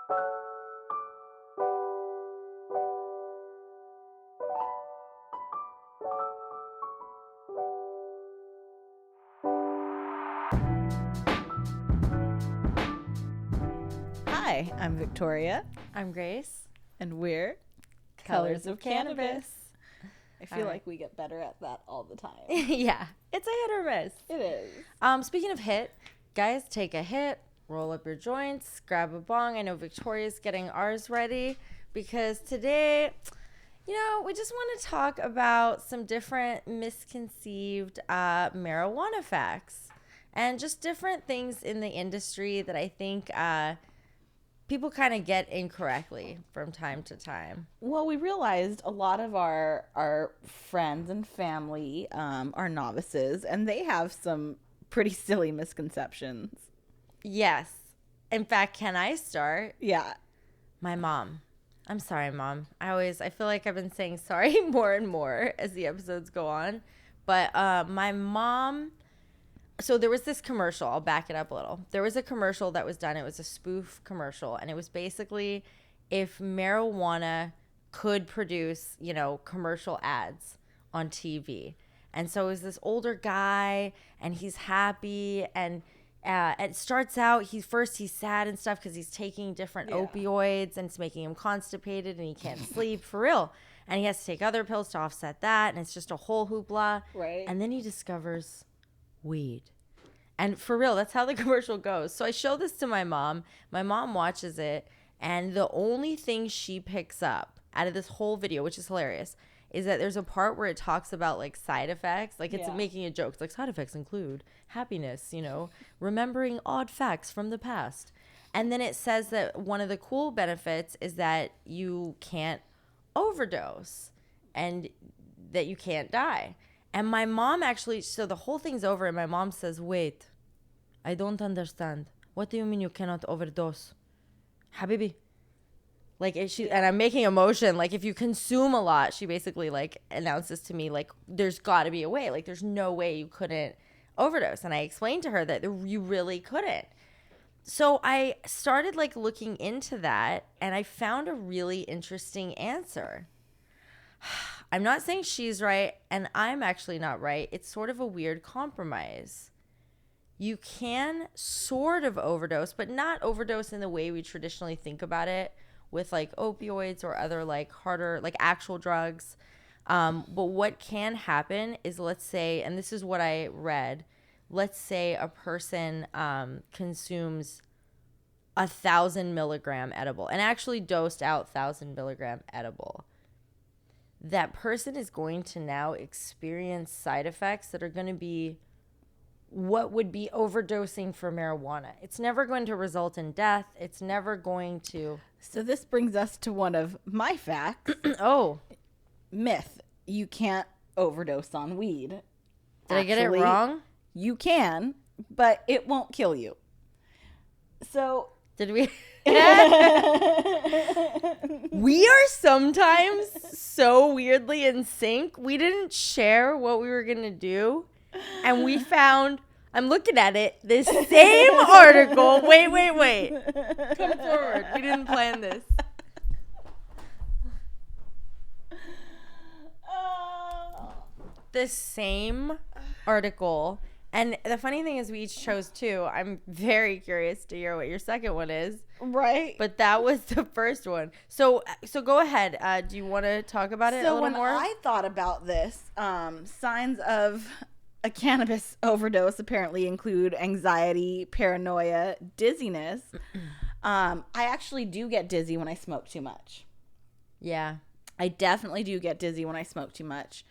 Hi, I'm Victoria. I'm Grace. And we're Colors of Cannabis. I feel like we get better at that all the time. Yeah, it's a hit or miss. It is. Speaking of hit, guys, take a hit, roll up your joints, grab a bong. I know Victoria's getting ours ready because today, we just want to talk about some different misconceived marijuana facts and just different things in the industry that I think people kind of get incorrectly from time to time. Well, we realized a lot of our friends and family are novices, and they have some pretty silly misconceptions. Yes. In fact, can I start? Yeah. My mom. I'm sorry, Mom. I feel like I've been saying sorry more and more as the episodes go on. But my mom, so there was this commercial. I'll back it up a little. There was a commercial that was done. It was a spoof commercial. And it was basically if marijuana could produce, commercial ads on TV. And so it was this older guy and he's happy. And it starts out, he's sad and stuff because he's taking different opioids and it's making him constipated and he can't sleep for real. And he has to take other pills to offset that. And it's just a whole hoopla. Right. And then he discovers weed. And for real, that's how the commercial goes. So I show this to my mom. My mom watches it. And the only thing she picks up out of this whole video, which is hilarious, is that there's a part where it talks about like side effects. Like it's making a joke. It's like side effects include happiness, remembering odd facts from the past. And then it says that one of the cool benefits is that you can't overdose and that you can't die. And my mom actually, so the whole thing's over and my mom says, wait, I don't understand. What do you mean you cannot overdose? Habibi. And I'm making a motion, like if you consume a lot, she basically like announces to me, like there's got to be a way, like there's no way you couldn't overdose. And I explained to her that you really couldn't. So I started like looking into that and I found a really interesting answer. I'm not saying she's right and I'm actually not right. It's sort of a weird compromise. You can sort of overdose, but not overdose in the way we traditionally think about it with like opioids or other like harder, like actual drugs. But what can happen is, let's say, and this is what I read, let's say a person consumes 1,000 milligram edible and actually dosed out 1,000 milligram edible. That person is going to now experience side effects that are going to be what would be overdosing for marijuana. It's never going to result in death. It's never going to. So this brings us to one of my facts. Oh. Myth. You can't overdose on weed. Did I get it wrong? You can, but it won't kill you. So. Did we? We are sometimes so weirdly in sync. We didn't share what we were going to do. And we found, I'm looking at it, this same article. Wait. Come forward. We didn't plan this. The same article. And the funny thing is we each chose two. I'm very curious to hear what your second one is. Right. But that was the first one. So go ahead. Do you want to talk about it a little more? So when I thought about this, signs of a cannabis overdose apparently include anxiety, paranoia, dizziness. I actually do get dizzy when I smoke too much. Yeah. I definitely do get dizzy when I smoke too much.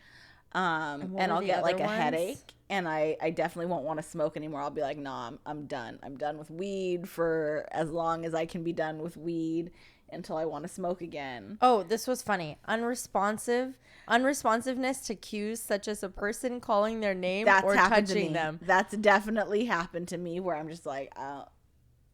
And I'll get like a headache and I definitely won't want to smoke anymore. I'll be like, no, I'm done. I'm done with weed for as long as I can be done with weed until I want to smoke again. Oh, this was funny. Unresponsiveness to cues such as a person calling their name or touching them. That's definitely happened to me where I'm just like, oh.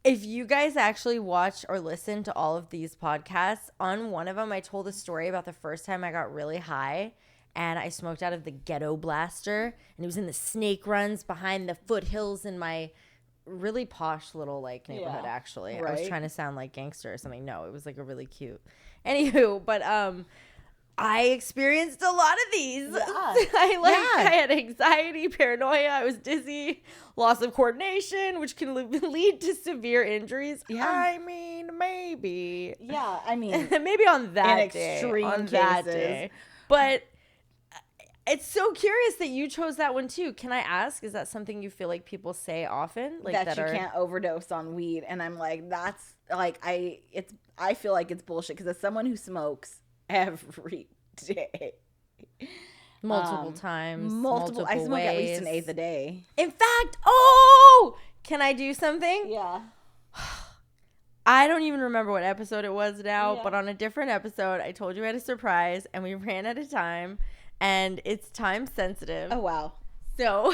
If you guys actually watch or listen to all of these podcasts, on one of them I told a story about the first time I got really high and I smoked out of the ghetto blaster and it was in the snake runs behind the foothills in my really posh little like neighborhood, actually. Right. I was trying to sound like gangster or something. No, it was like a really cute. Anywho, but I experienced a lot of these. Yeah. I had anxiety, paranoia, I was dizzy, loss of coordination, which can lead to severe injuries. Yeah. I mean, maybe. Yeah, I mean, maybe on that day. Extreme on cases. that day. But it's so curious that you chose that one too. Can I ask, is that something you feel like people say often? Like that you can't overdose on weed. And I'm like, that's like, I feel like it's bullshit because as someone who smokes every day, multiple times, I smoke ways. at least an eighth a day. In fact, can I do something? Yeah. I don't even remember what episode it was now, but on a different episode, I told you I had a surprise and we ran out of time. And it's time sensitive. Oh, wow. So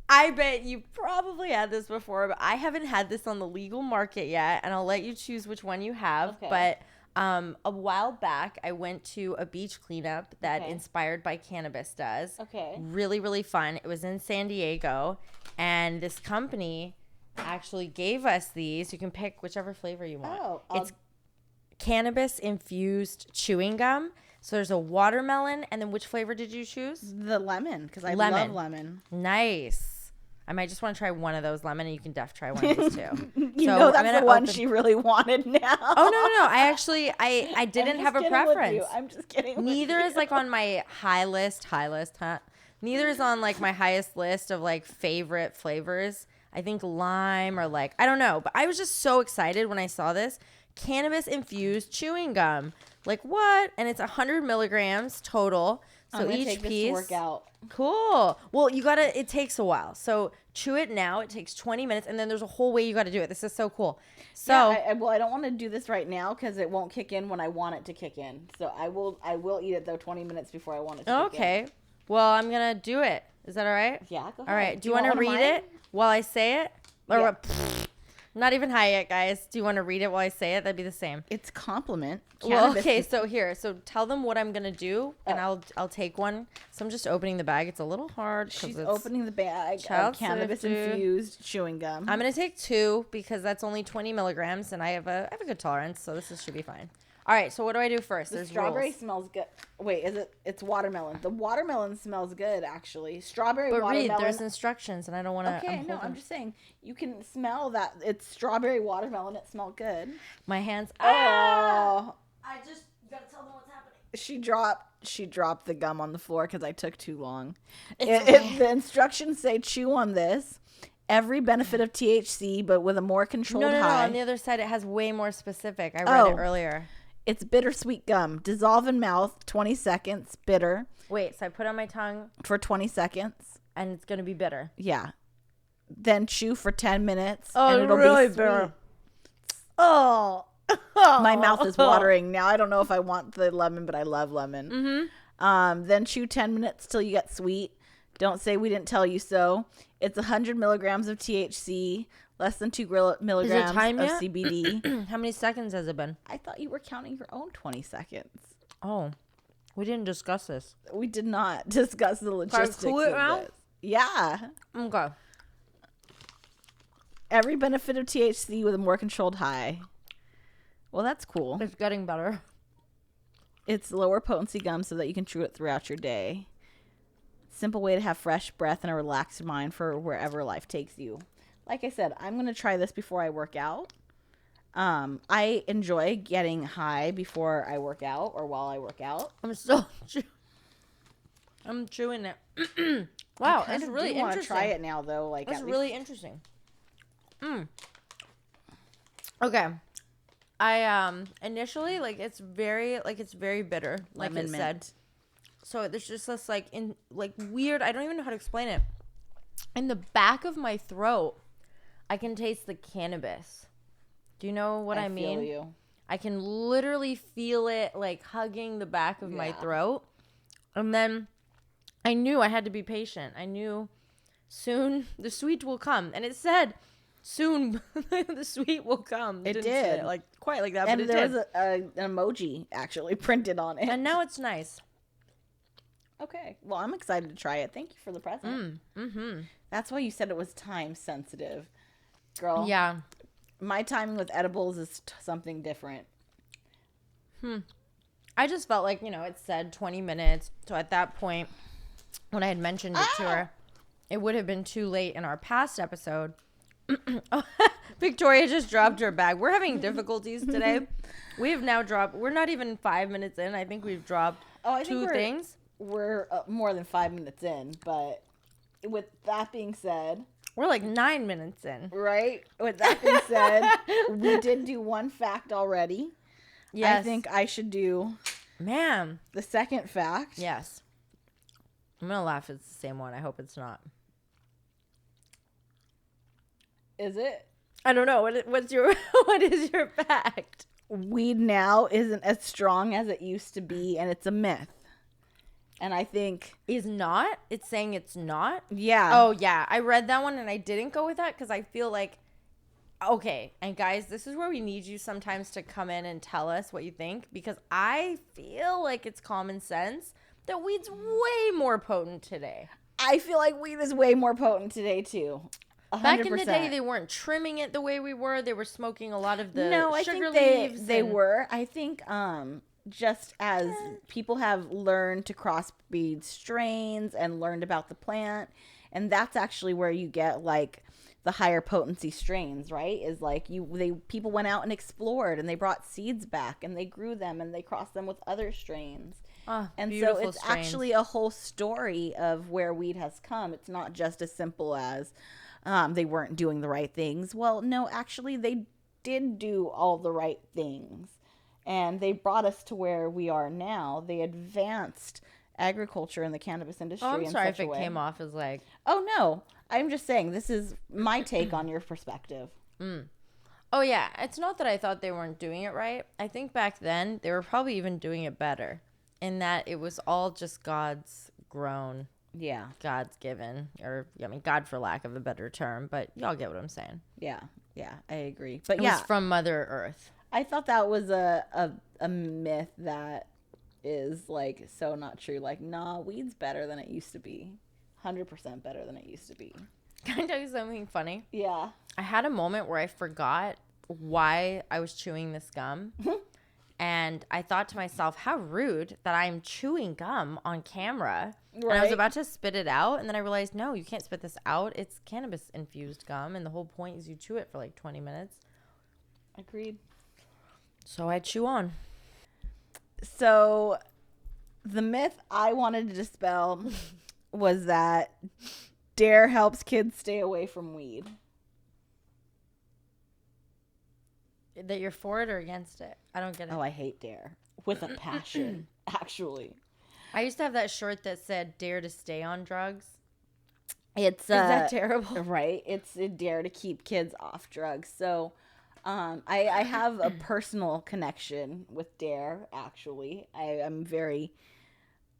I bet you probably had this before, but I haven't had this on the legal market yet. And I'll let you choose which one you have. Okay. But a while back, I went to a beach cleanup that Inspired by Cannabis does. Okay. Really, really fun. It was in San Diego. And this company actually gave us these. You can pick whichever flavor you want. It's Cannabis Infused chewing gum. So there's a watermelon, and then which flavor did you choose? The lemon, because I love lemon. Nice. I might just want to try one of those lemon, and you can try one of these too. That's the one she really wanted now. Oh, no. I didn't have a preference. I'm just kidding. Neither is like on my high list, huh? Neither is on like my highest list of like favorite flavors. I think lime or like, I don't know. But I was just so excited when I saw this. Cannabis infused chewing gum. Like what? And it's 100 milligrams total. So each piece. Work out. Cool. Well, it takes a while. So chew it now. It takes 20 minutes. And then there's a whole way you got to do it. This is so cool. So I don't want to do this right now because it won't kick in when I want it to kick in. So I will eat it though 20 minutes before I want it to kick in. Okay. Well, I'm going to do it. Is that all right? Yeah, go ahead. All right. Do you want to read it while I say it? Or yeah. Not even high yet, guys. Do you want to read it while I say it? That'd be the same. It's compliment. Well, okay. So tell them what I'm gonna do, and I'll take one. So I'm just opening the bag. It's a little hard. She's opening the bag of cannabis infused chewing gum. I'm gonna take 2 because that's only 20 milligrams, and I have a good tolerance, so should be fine. All right. So what do I do first? The strawberry smells good. Wait, it's watermelon? The watermelon smells good, actually. Watermelon. Read. There's instructions, and I don't want to. Okay, I'm just saying you can smell that it's strawberry watermelon. It smelled good. My hands. Oh. I just gotta tell them what's happening. She dropped the gum on the floor because I took too long. The instructions say chew on this. Every benefit of THC, but with a more controlled high. No. On the other side, it has way more specific. I read it earlier. It's bittersweet gum. Dissolve in mouth, 20 seconds, bitter. Wait, so I put on my tongue. For 20 seconds. And it's going to be bitter. Yeah. Then chew for 10 minutes. Oh, and it'll really be bitter. Oh. My mouth is watering. Now I don't know if I want the lemon, but I love lemon. Mm-hmm. Then chew 10 minutes till you get sweet. Don't say we didn't tell you so. It's 100 milligrams of THC. Less than 2 milligrams of CBD. How many seconds has it been? I thought you were counting your own 20 seconds. Oh, we didn't discuss this. We did not discuss the logistics of this. Yeah. Okay. Every benefit of THC with a more controlled high. Well, that's cool. It's getting better. It's lower potency gum so that you can chew it throughout your day. Simple way to have fresh breath and a relaxed mind for wherever life takes you. Like I said, I'm going to try this before I work out. I enjoy getting high before I work out or while I work out. I'm chewing it. Wow, that's really interesting. I want to try it now, though. That's really interesting. Okay. I initially it's very bitter, like it said. So there's just this weird. I don't even know how to explain it. In the back of my throat, I can taste the cannabis. Do you know what I mean? I feel you. I can literally feel it hugging the back of my throat. And then I knew I had to be patient. I knew soon the sweet will come. And it said soon the sweet will come. It did. Quite like that, and but it there did. was an emoji actually printed on it. And now it's nice. Okay. Well, I'm excited to try it. Thank you for the present. That's why you said it was time sensitive. Girl. Yeah. My timing with edibles is something different. I just felt like, it said 20 minutes. So at that point, when I had mentioned it to her, it would have been too late in our past episode. Victoria just dropped her bag. We're having difficulties today. We have now dropped, we're not even 5 minutes in. I think we've dropped two things. We're more than 5 minutes in, but with that being said, we're like 9 minutes in. Right? With that being said, we did do one fact already. Yes. I think I should do the second fact. Yes. I'm going to laugh. It's the same one. I hope it's not. Is it? I don't know. What is your fact? Weed now isn't as strong as it used to be, and it's a myth. And I think... Is not? It's saying it's not? Yeah. Oh, yeah. I read that one, and I didn't go with that because I feel like... Okay. And guys, this is where we need you sometimes to come in and tell us what you think, because I feel like it's common sense that weed's way more potent today. I feel like weed is way more potent today, too. 100%. Back in the day, they weren't trimming it the way we were. They were smoking a lot of the sugar leaves. They were. I think... just as people have learned to crossbreed strains and learned about the plant, and that's actually where you get like the higher potency strains, right? Is like people went out and explored, and they brought seeds back, and they grew them, and they crossed them with other strains. And so it's actually a whole story of where weed has come. It's not just as simple as they weren't doing the right things. Well, no, actually they did do all the right things. And they brought us to where we are now. They advanced agriculture in the cannabis industry. Oh, I'm sorry if it came off as like... Oh, no. I'm just saying, this is my take on your perspective. Oh, yeah. It's not that I thought they weren't doing it right. I think back then, they were probably even doing it better. In that it was all just God's grown. Yeah. God's given. Or, God for lack of a better term. But y'all get what I'm saying. Yeah. Yeah, I agree. But it was from Mother Earth. I thought that was a myth that is like so not true. Like, nah, weed's better than it used to be. 100% better than it used to be. Can I tell you something funny? Yeah. I had a moment where I forgot why I was chewing this gum. And I thought to myself, how rude that I'm chewing gum on camera. Right. And I was about to spit it out. And then I realized, no, you can't spit this out. It's cannabis infused gum. And the whole point is you chew it for like 20 minutes. Agreed. So I chew on. So the myth I wanted to dispel was that Dare helps kids stay away from weed. That you're for it or against it? I don't get it. Oh, I hate Dare. With a passion, actually. I used to have that shirt that said Dare to stay on drugs. Is that terrible? Right. It's a dare to keep kids off drugs. So... I have a personal connection with Dare, actually.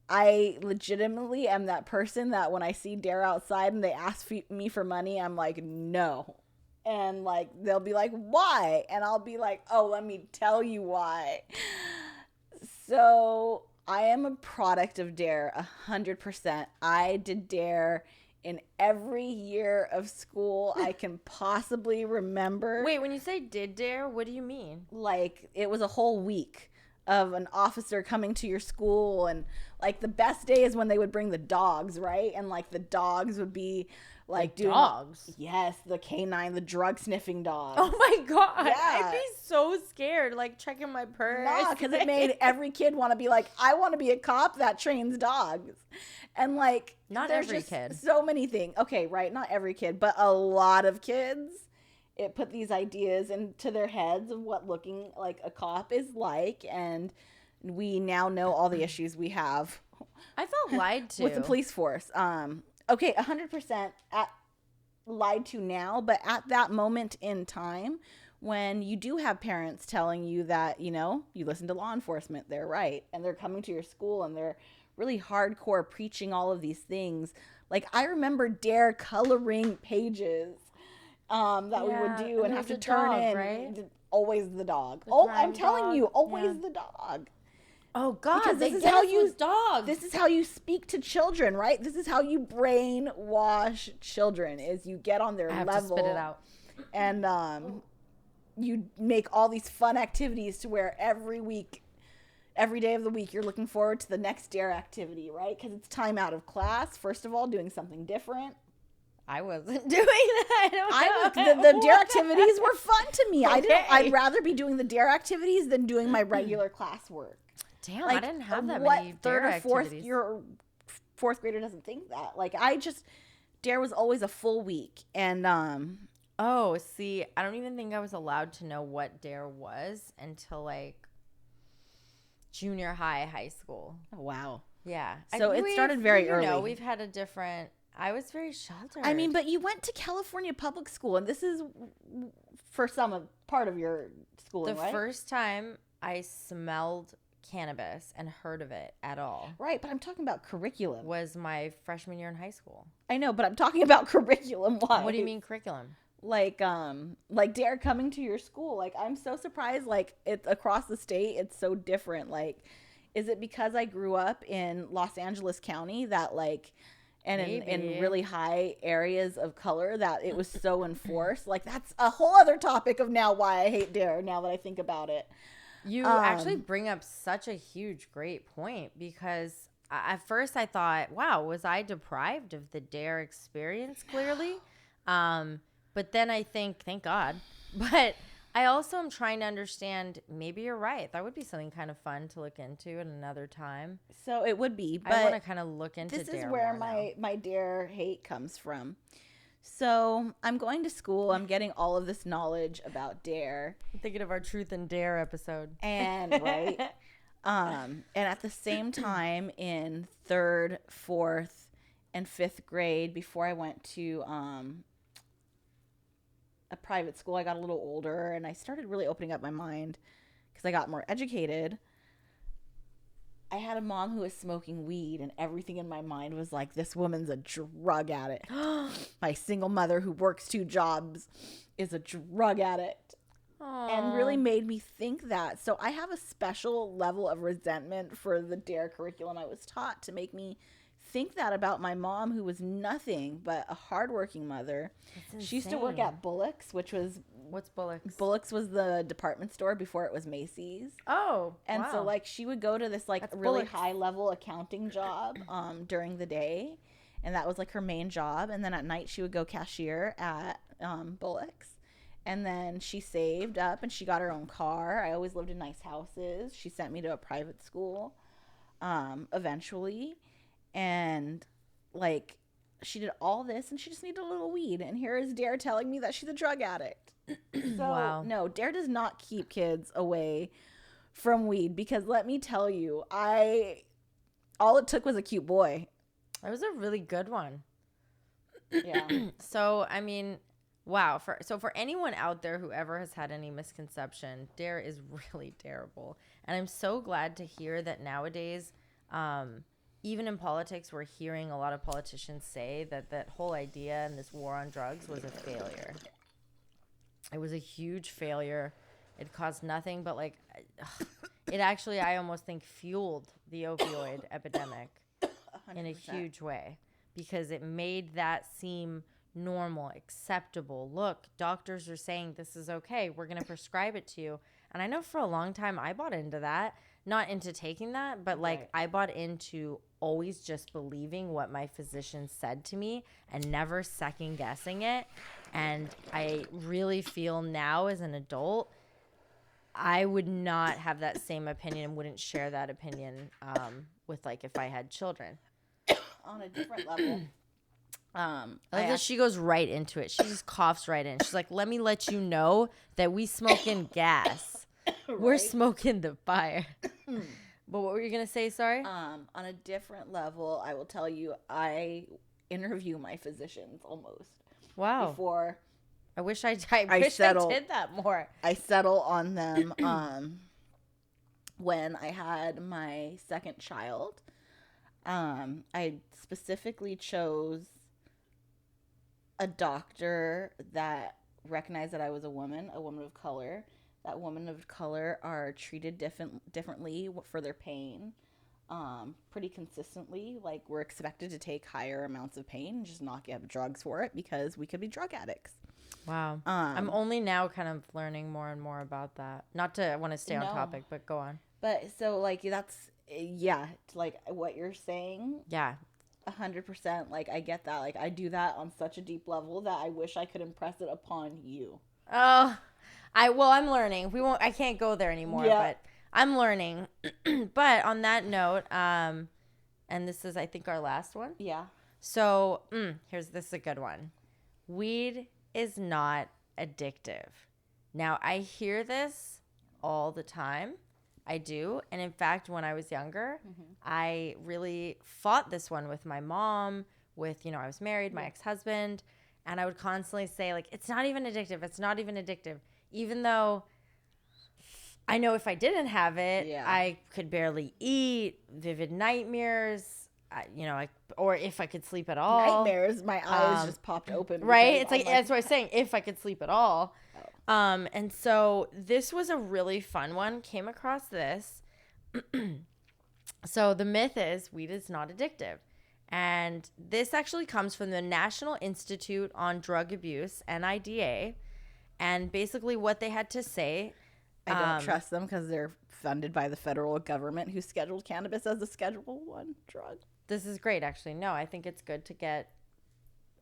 I legitimately am that person that when I see Dare outside and they ask me for money, I'm like, no. And like, they'll be like, why? And I'll be like, oh, let me tell you why. So I am a product of Dare, 100%. I did Dare in every year of school I can possibly remember. Wait, when you say did Dare, what do you mean? Like, it was a whole week of an officer coming to your school, and like the best day is when they would bring the dogs, right? And like the dogs would be like the dogs. Yes, the canine, the drug sniffing dogs. Oh my god. Yeah. I'd be so scared, like checking my purse. Nah, because it made every kid want to be like, I want to be a cop that trains dogs. And like, not every kid. So many things. Okay, right, not every kid, but a lot of kids. It put these ideas into their heads of what looking like a cop is like, and we now know all the issues we have. I felt lied to with the police force. Okay, 100% lied to now, but at that moment in time, when you do have parents telling you that, you know, you listen to law enforcement, they're right, and they're coming to your school and they're really hardcore preaching all of these things. Like, I remember Dare coloring pages that we would do and have to turn in. Right? Always the dog. I'm telling you, always the dog. Oh God, because this is how you dogs. This is how you speak to children, right? This is how you brainwash children. Is you get on their level, to spit it out, and you make all these fun activities to where every day of the week, you're looking forward to the next dare activity, right? Because it's time out of class. First of all, doing something different. I wasn't doing that. The dare activities were fun to me. Okay. I'd rather be doing the dare activities than doing my regular classwork. Damn, like, I didn't have that many dare activities. Fourth grader doesn't think that. Like, dare was always a full week. And, oh, see, I don't even think I was allowed to know what dare was until, like, junior high school. Oh, wow. Yeah. So it started very early. No, we've had a different... I was very sheltered. I mean, but you went to California public school, and this is for part of your schooling, right? The first time I smelled cannabis and heard of it at all. Right, but I'm talking about curriculum. Was my freshman year in high school. I know, but I'm talking about curriculum. Why? What do you mean curriculum? Like dare coming to your school. Like, I'm so surprised. Like, it's across the state, it's so different. Like, is it because I grew up in Los Angeles County that, like, and in really high areas of color that it was so enforced? Like, that's a whole other topic of now why I hate dare, now that I think about it. You actually bring up such a great point, because at first I thought, wow, was I deprived of the dare experience, clearly? But then I think, thank God. But I also am trying to understand, maybe you're right. That would be something kind of fun to look into at another time. So it would be, but I want to kind of look into dare. This is where my dare hate comes from. So I'm going to school. I'm getting all of this knowledge about dare. I'm thinking of our truth and dare episode. And right. And at the same time, in 3rd, 4th, and 5th grade, before I went to a private school, I got a little older, and I started really opening up my mind because I got more educated. I had a mom who was smoking weed, and everything in my mind was like, this woman's a drug addict. My single mother who works 2 jobs is a drug addict. Aww. And really made me think that. So I have a special level of resentment for the dare curriculum I was taught to make me think that about my mom, who was nothing but a hardworking mother. She used to work at Bullock's, which was... What's Bullock's? Bullock's was the department store before it was Macy's. Oh, and wow. So, like, she would go to this, like, That's really Bullock's. high-level accounting job during the day, and that was, like, her main job. And then at night, she would go cashier at Bullock's. And then she saved up, and she got her own car. I always lived in nice houses. She sent me to a private school eventually. And, like, she did all this, and she just needed a little weed. And here is Dare telling me that she's a drug addict. So, wow. No, Dare does not keep kids away from weed, because let me tell you, all it took was a cute boy. That was a really good one. Yeah. So, I mean, wow. For anyone out there who ever has had any misconception, Dare is really terrible. And I'm so glad to hear that nowadays, even in politics, we're hearing a lot of politicians say that whole idea and this war on drugs was a failure. It was a huge failure. It caused nothing but, like, it actually, I almost think, fueled the opioid epidemic 100%. In a huge way, because it made that seem normal, acceptable. Look, doctors are saying this is okay. We're going to prescribe it to you. And I know for a long time I bought into that. Not into taking that, but, like, right. I bought into always just believing what my physician said to me and never second guessing it. And I really feel now as an adult, I would not have that same opinion and wouldn't share that opinion with, like, if I had children. On a different level. She goes right into it. She just coughs right in. She's like, let me let you know that we smoking gas. Right? We're smoking the fire. But what were you going to say? Sorry? On a different level, I will tell you, I interview my physicians almost. Wow. Before I wish I did that more. I settle on them when I had my second child. I specifically chose a doctor that recognized that I was a woman of color, that women of color are treated differently for their pain pretty consistently. Like, we're expected to take higher amounts of pain, just not get drugs for it because we could be drug addicts. Wow. I'm only now kind of learning more and more about that. Not to want to stay on topic, but go on. But so, like, that's, yeah, like what you're saying. Yeah. 100%. Like, I get that. Like, I do that on such a deep level that I wish I could impress it upon you. Oh, I'm learning. I can't go there anymore, but I'm learning. But on that note, and this is, I think, our last one. Yeah. So, this is a good one. Weed is not addictive. Now, I hear this all the time. I do. And in fact, when I was younger, I really fought this one with my mom, with, I was married, my ex-husband, and I would constantly say, like, it's not even addictive. It's not even addictive. Even though I know if I didn't have it, I could barely eat, vivid nightmares, or if I could sleep at all. Nightmares, my eyes just popped open. Right? It's like, that's what I was saying, if I could sleep at all. And so this was a really fun one. Came across this. So the myth is weed is not addictive. And this actually comes from the National Institute on Drug Abuse, NIDA. And basically what they had to say. I don't trust them because they're funded by the federal government, who scheduled cannabis as a Schedule I drug. This is great, actually. No, I think it's good to get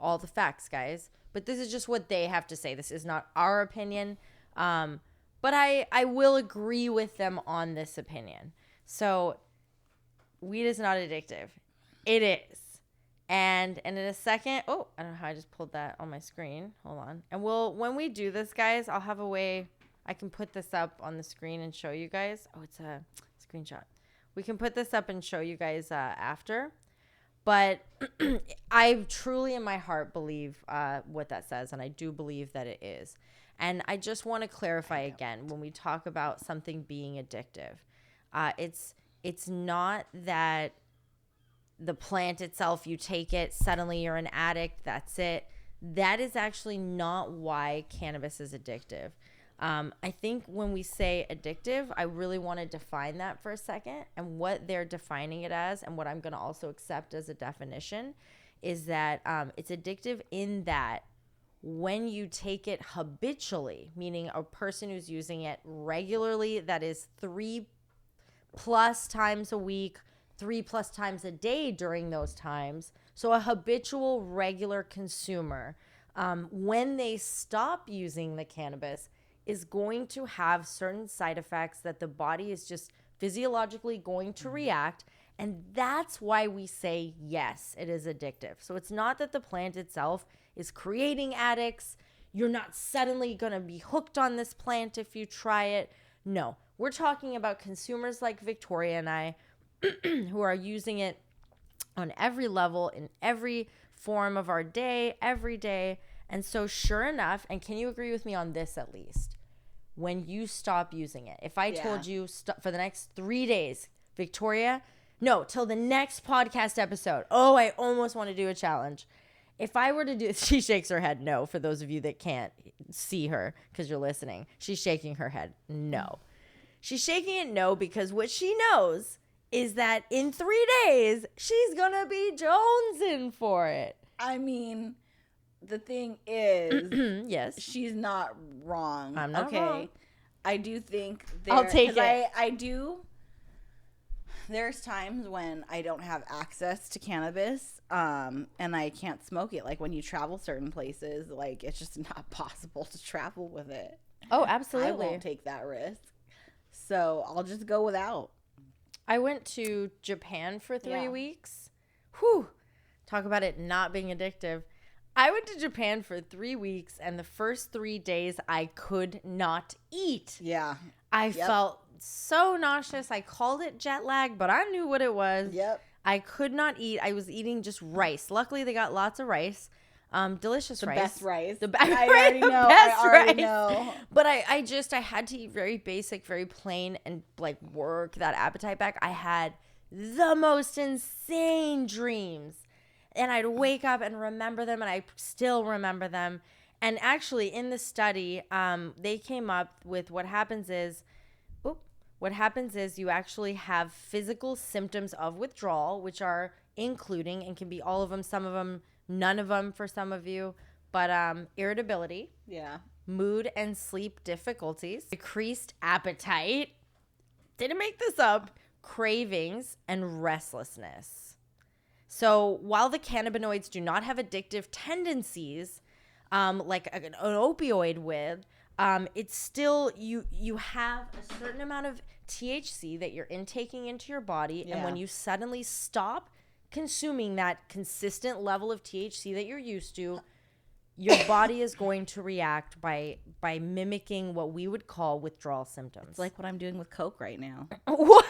all the facts, guys. But this is just what they have to say. This is not our opinion. But I will agree with them on this opinion. So weed is not addictive. It is. And in a second, I don't know how I just pulled that on my screen. Hold on. And when we do this, guys, I'll have a way I can put this up on the screen and show you guys. Oh, it's a screenshot. We can put this up and show you guys after. But I truly in my heart believe what that says, and I do believe that it is. And I just want to clarify again, when we talk about something being addictive, it's not that the plant itself, you take it, suddenly you're an addict, that's it. That is actually not why cannabis is addictive. I think when we say addictive, I really want to define that for a second. And what they're defining it as, and what I'm going to also accept as a definition, is that it's addictive in that when you take it habitually, meaning a person who's using it regularly, that is 3+ times a week, 3+ times a day during those times. So a habitual, regular consumer, when they stop using the cannabis, is going to have certain side effects that the body is just physiologically going to react. And that's why we say, yes, it is addictive. So it's not that the plant itself is creating addicts. You're not suddenly going to be hooked on this plant if you try it. No, we're talking about consumers like Victoria and I who are using it on every level, in every form of our day, every day. And so sure enough, and can you agree with me on this at least? When you stop using it, if I told you for the next 3 days, Victoria, no, till the next podcast episode. Oh, I almost want to do a challenge. If I were to do, she shakes her head no, for those of you that can't see her because you're listening. She's shaking her head no. She's shaking it no because what she knows is that in 3 days, she's going to be jonesing for it. I mean, the thing is, yes, she's not wrong. I'm not wrong. I do think I'll take it. I do. There's times when I don't have access to cannabis, and I can't smoke it. Like when you travel certain places, like it's just not possible to travel with it. Oh, absolutely. I won't take that risk. So I'll just go without. I went to Japan for 3 weeks. Whew. Talk about it not being addictive. I went to Japan for 3 weeks, and the first 3 days I could not eat. Yeah. I felt so nauseous. I called it jet lag, but I knew what it was. Yep. I could not eat. I was eating just rice. Luckily, they got lots of rice. Delicious rice. Best rice. I already know. But I had to eat very basic, very plain, and like work that appetite back. I had the most insane dreams. And I'd wake up and remember them, and I still remember them. And actually, in the study, they came up with what happens is you actually have physical symptoms of withdrawal, which are including and can be all of them, some of them, none of them for some of you, but irritability, mood and sleep difficulties, decreased appetite, didn't make this up, cravings, and restlessness. So while the cannabinoids do not have addictive tendencies, like an opioid would, it's still, you have a certain amount of THC that you're intaking into your body. And when you suddenly stop consuming that consistent level of THC that you're used to, your body is going to react by mimicking what we would call withdrawal symptoms. It's like what I'm doing with Coke right now. What?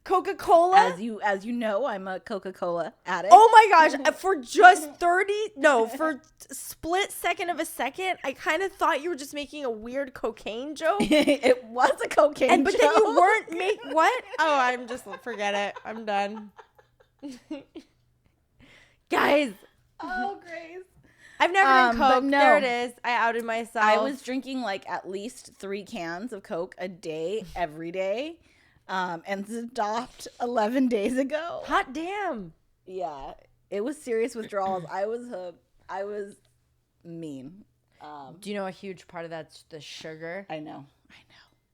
Coca-Cola? As you know, I'm a Coca-Cola addict. Oh my gosh, for just for split second of a second, I kind of thought you were just making a weird cocaine joke. It was a cocaine joke. But then you weren't what? Oh, I'm just, forget it. I'm done. Guys. Oh, Grace. I've never done Coke. No. There it is. I outed myself. I was drinking like at least 3 cans of Coke a day, every day. And stopped 11 days ago. Hot damn. Yeah, it was serious withdrawals. I was mean. Do you know a huge part of that's the sugar? I know.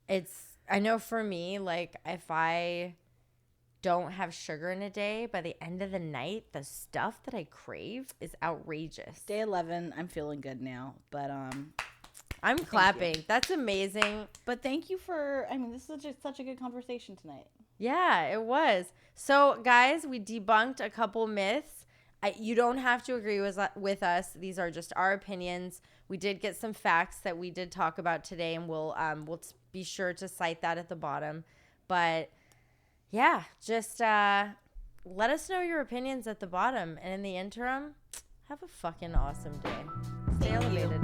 I know for me, like if I don't have sugar in a day, by the end of the night, the stuff that I crave is outrageous. Day 11, I'm feeling good now, but I'm clapping. That's amazing. But thank you for, this is such a good conversation tonight. Yeah, it was. So, guys, we debunked a couple myths. You don't have to agree with us. These are just our opinions. We did get some facts that we did talk about today, and we'll be sure to cite that at the bottom. But, yeah, just let us know your opinions at the bottom. And in the interim, have a fucking awesome day. Stay elevated.